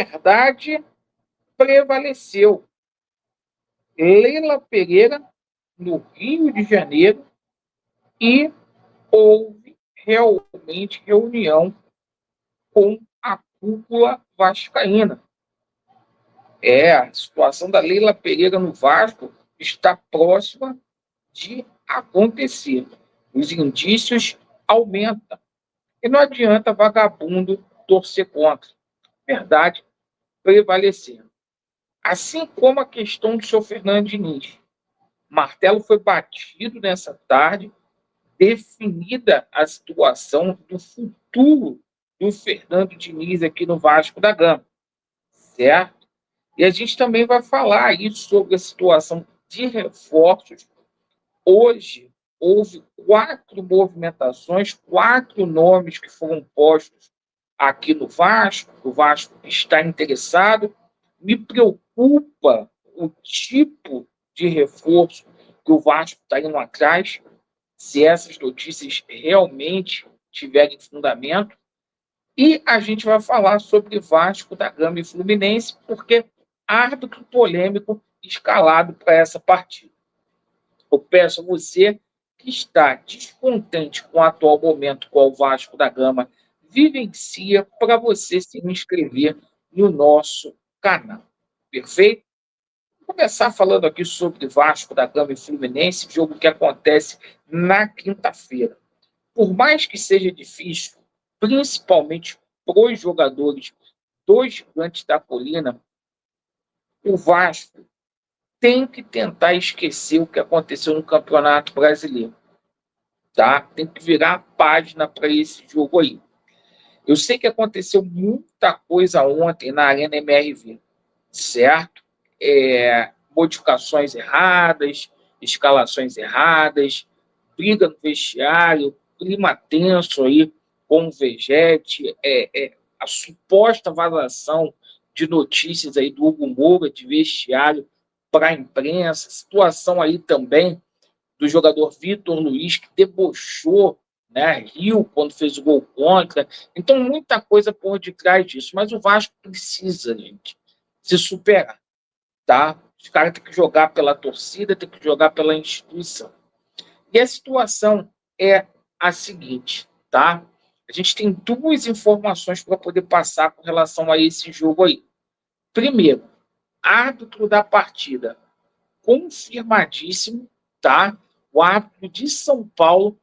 verdade prevaleceu. Leila Pereira, no Rio de Janeiro, e houve realmente reunião com a cúpula vascaína. A situação da Leila Pereira no Vasco está próxima de acontecer. Os indícios aumentam. E não adianta vagabundo torcer contra. Verdade prevalecer. Assim como a questão do senhor Fernando Diniz. Martelo foi batido nessa tarde, definida a situação do futuro do Fernando Diniz aqui no Vasco da Gama, certo? E a gente também vai falar aí sobre a situação de reforços. Hoje, houve 4 movimentações, 4 nomes que foram postos aqui no Vasco. O Vasco está interessado. Me preocupa o tipo de reforço que o Vasco está indo atrás, se essas notícias realmente tiverem fundamento. E a gente vai falar sobre Vasco da Gama e Fluminense, porque árbitro polêmico escalado para essa partida. Eu peço a você que está descontente com o atual momento com o Vasco da Gama vivencia, para você se inscrever no nosso canal. Perfeito? Vou começar falando aqui sobre Vasco da Gama e Fluminense, jogo que acontece na quinta-feira. Por mais que seja difícil, principalmente para os jogadores dos Gigantes da Colina, o Vasco tem que tentar esquecer o que aconteceu no Campeonato Brasileiro, tá? Tem que virar a página para esse jogo aí. Eu sei que aconteceu muita coisa ontem na Arena MRV, certo? Modificações erradas, escalações erradas, briga no vestiário, clima tenso aí com o Vegete, a suposta vazação de notícias aí do Hugo Moura de vestiário para a imprensa, situação aí também do jogador Vitor Luiz, que debochou, né, riu quando fez o gol contra. Então, muita coisa por detrás disso. Mas o Vasco precisa, gente, se superar, tá? Os caras têm que jogar pela torcida, têm que jogar pela instituição. E a situação é a seguinte, tá? A gente tem 2 informações para poder passar com relação a esse jogo aí. Primeiro, árbitro da partida confirmadíssimo, tá? O árbitro de São Paulo,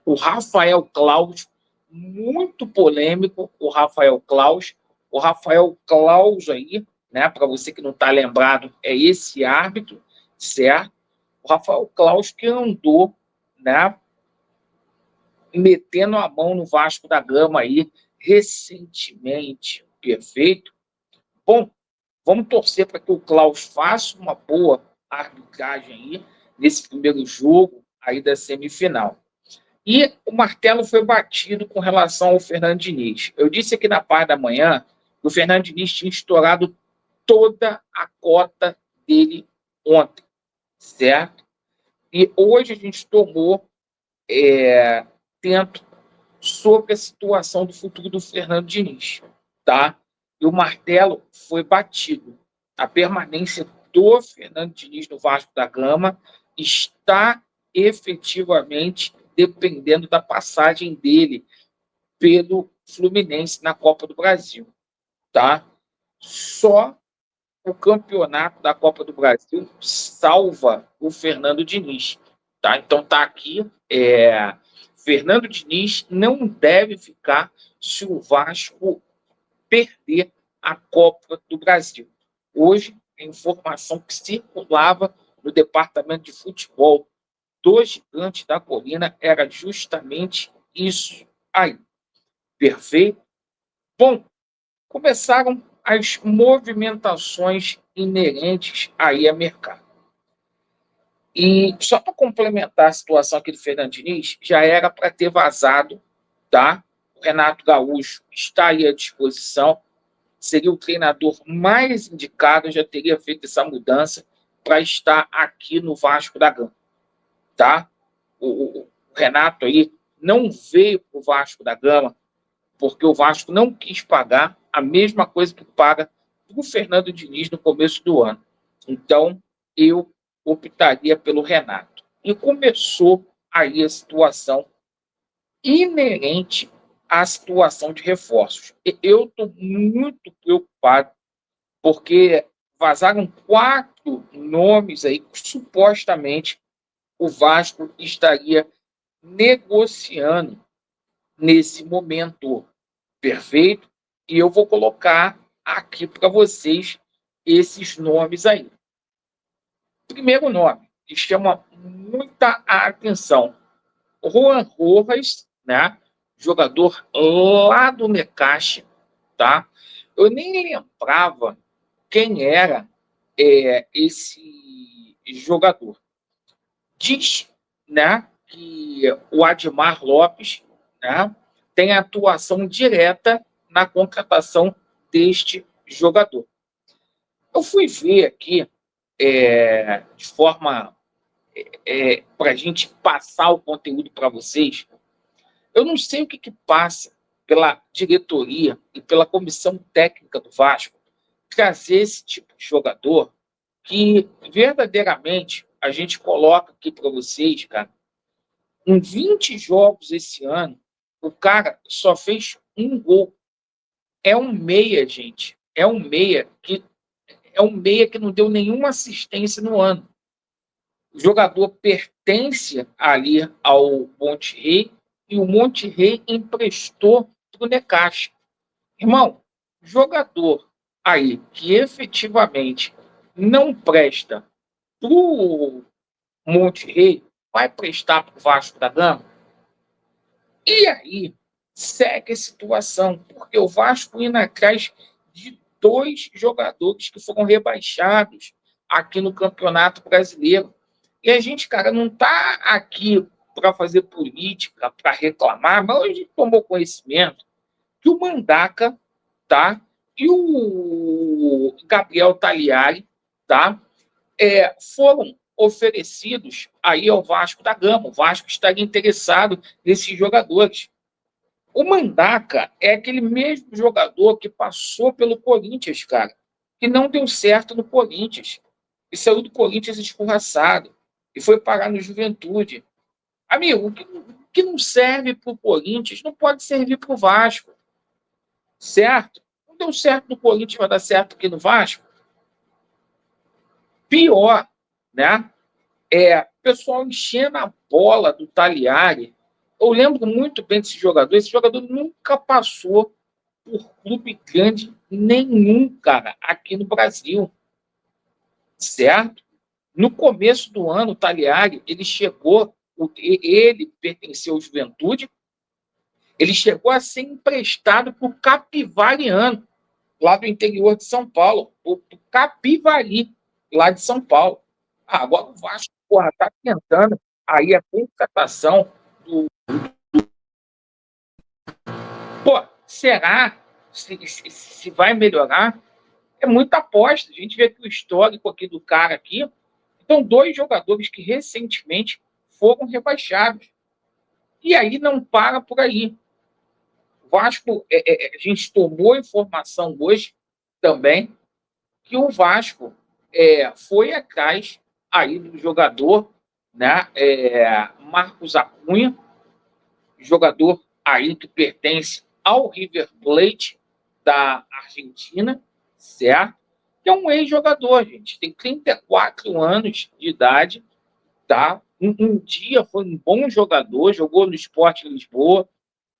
o Rafael Claus, muito polêmico, o Rafael Claus. O Rafael Claus aí, né? Para você que não está lembrado, é esse árbitro, certo? O Rafael Claus que andou, né, metendo a mão no Vasco da Gama aí recentemente, perfeito? Bom, vamos torcer para que o Klaus faça uma boa arbitragem aí nesse primeiro jogo aí da semifinal. E o martelo foi batido com relação ao Fernando Diniz. Eu disse aqui na parte da manhã que o Fernando Diniz tinha estourado toda a cota dele ontem, certo? E hoje a gente tomou tento sobre a situação do futuro do Fernando Diniz, tá? E o martelo foi batido. A permanência do Fernando Diniz no Vasco da Gama está efetivamente dependendo da passagem dele pelo Fluminense na Copa do Brasil, tá? Só o campeonato da Copa do Brasil salva o Fernando Diniz, tá? Então tá aqui, Fernando Diniz não deve ficar se o Vasco perder a Copa do Brasil. Hoje, a informação que circulava no departamento de futebol dos Gigantes da Colina era justamente isso aí. Perfeito? Bom, começaram as movimentações inerentes aí a mercado. E só para complementar a situação aqui do Fernando Diniz, já era para ter vazado, tá? O Renato Gaúcho está aí à disposição, seria o treinador mais indicado, já teria feito essa mudança para estar aqui no Vasco da Gama, tá? O Renato aí não veio para o Vasco da Gama porque o Vasco não quis pagar a mesma coisa que paga para o Fernando Diniz no começo do ano. Então, eu optaria pelo Renato. E começou aí a situação inerente à situação de reforços. Eu estou muito preocupado, porque vazaram 4 nomes aí que supostamente o Vasco estaria negociando nesse momento. Perfeito? E eu vou colocar aqui para vocês esses nomes aí. Primeiro nome, que chama muita atenção, Juan Rojas, né? Jogador lá do Necaxa, tá? Eu nem lembrava quem era esse jogador. Diz, né, que o Admar Lopes, né, tem atuação direta na contratação deste jogador. Eu fui ver aqui, de forma para a gente passar o conteúdo para vocês. Eu não sei o que passa pela diretoria e pela comissão técnica do Vasco trazer esse tipo de jogador que verdadeiramente a gente coloca aqui para vocês, cara. Em 20 jogos esse ano, o cara só fez um gol. É um meia, gente. É um meia que não deu nenhuma assistência no ano. O jogador pertence ali ao Monterrey e o Monterrey emprestou para o Necaxa. Irmão, jogador aí que efetivamente não presta para o Monterrey, vai prestar para o Vasco da Gama? E aí segue a situação, porque o Vasco indo atrás de 2 jogadores que foram rebaixados aqui no Campeonato Brasileiro. E a gente, cara, não está aqui para fazer política, para reclamar, mas a gente tomou conhecimento que o Mandaca, tá? E o Gabriel Tagliari, tá? Foram oferecidos aí ao Vasco da Gama. O Vasco estaria interessado nesses jogadores. O Mandaca é aquele mesmo jogador que passou pelo Corinthians, cara, que não deu certo no Corinthians. E saiu do Corinthians escorraçado. E foi parar no Juventude. Amigo, o que não serve para o Corinthians não pode servir para o Vasco. Certo? Não deu certo no Corinthians, vai dar certo aqui no Vasco? Pior, né? O pessoal enchendo a bola do Tagliari. Eu lembro muito bem desse jogador. Esse jogador nunca passou por clube grande nenhum, cara, aqui no Brasil. Certo? No começo do ano, o Tagliari, ele pertenceu ao Juventude, ele chegou a ser emprestado para o Capivariano, lá do interior de São Paulo, o Capivari, lá de São Paulo. Agora o Vasco, porra, tá tentando aí a contratação do. Pô, será se vai melhorar? É muita aposta. A gente vê que o histórico aqui do cara aqui. Então, 2 jogadores que recentemente foram rebaixados. E aí não para por aí. O Vasco, a gente tomou informação hoje também que o Vasco foi atrás aí do jogador, né, Marcos Acunha, jogador aí que pertence ao River Plate da Argentina, certo? Que é um ex-jogador, gente, tem 34 anos de idade, tá? Um dia foi um bom jogador, jogou no Sport Lisboa,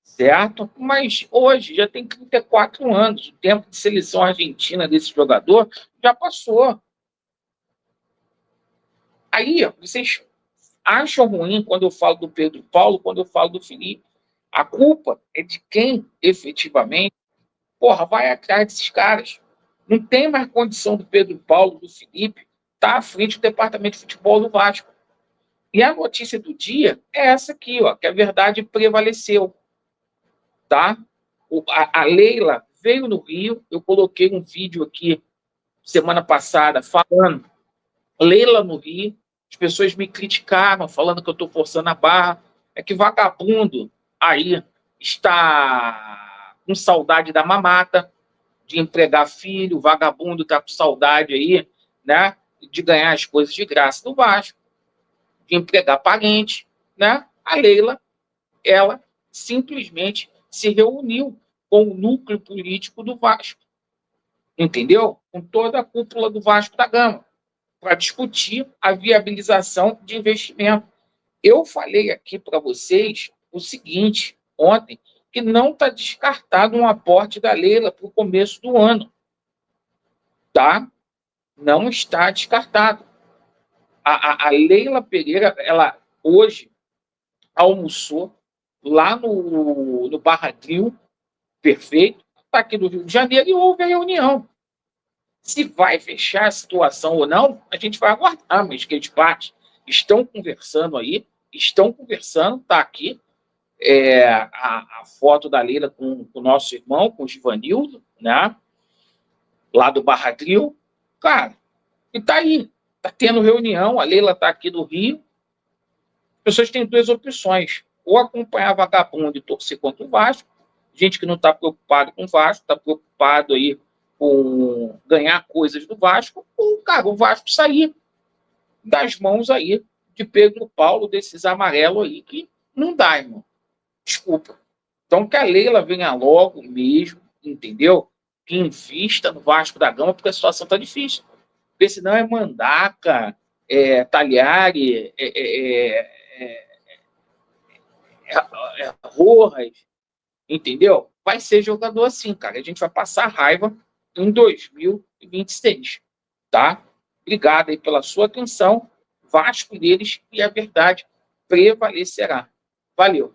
certo? Mas hoje já tem 34 anos, o tempo de seleção argentina desse jogador já passou. Aí, vocês acham ruim quando eu falo do Pedro Paulo, quando eu falo do Felipe. A culpa é de quem efetivamente, porra, vai atrás desses caras. Não tem mais condição do Pedro Paulo, do Felipe, estar à frente do departamento de futebol do Vasco. E a notícia do dia é essa aqui, ó, que a verdade prevaleceu, tá? A Leila veio no Rio, eu coloquei um vídeo aqui semana passada falando Leila no Rio, as pessoas me criticaram, falando que eu estou forçando a barra. É que vagabundo aí está com saudade da mamata, de empregar filho, o vagabundo está com saudade aí, né, de ganhar as coisas de graça do Vasco, de empregar parente, né? A Leila, ela simplesmente se reuniu com o núcleo político do Vasco, entendeu? Com toda a cúpula do Vasco da Gama, para discutir a viabilização de investimento. Eu falei aqui para vocês o seguinte, ontem, que não está descartado um aporte da Leila para o começo do ano, tá? Não está descartado. A Leila Pereira, ela hoje almoçou lá no Barra Grill, perfeito, está aqui do Rio de Janeiro, e houve a reunião. Se vai fechar a situação ou não, a gente vai aguardar, mas que as partes estão conversando aí, está aqui a foto da Leila com o nosso irmão, com o Givanildo, né? Lá do Barra Grill. Cara, e tá aí, tá tendo reunião, a Leila tá aqui do Rio. As pessoas têm duas opções: ou acompanhar vagabundo e torcer contra o Vasco, gente que não está preocupado com o Vasco, está preocupado aí com ganhar coisas do Vasco, ou, cara, o Vasco sair das mãos aí de Pedro Paulo, desses amarelos aí, que não dá, irmão. Desculpa. Então, que a Leila venha logo mesmo, entendeu? Que invista no Vasco da Gama, porque a situação está difícil. Porque senão é Mandaca, Talhari, Rojas, entendeu? Vai ser jogador assim, cara. A gente vai passar raiva em 2026, tá? Obrigado aí pela sua atenção. Vasco deles e a verdade prevalecerá. Valeu.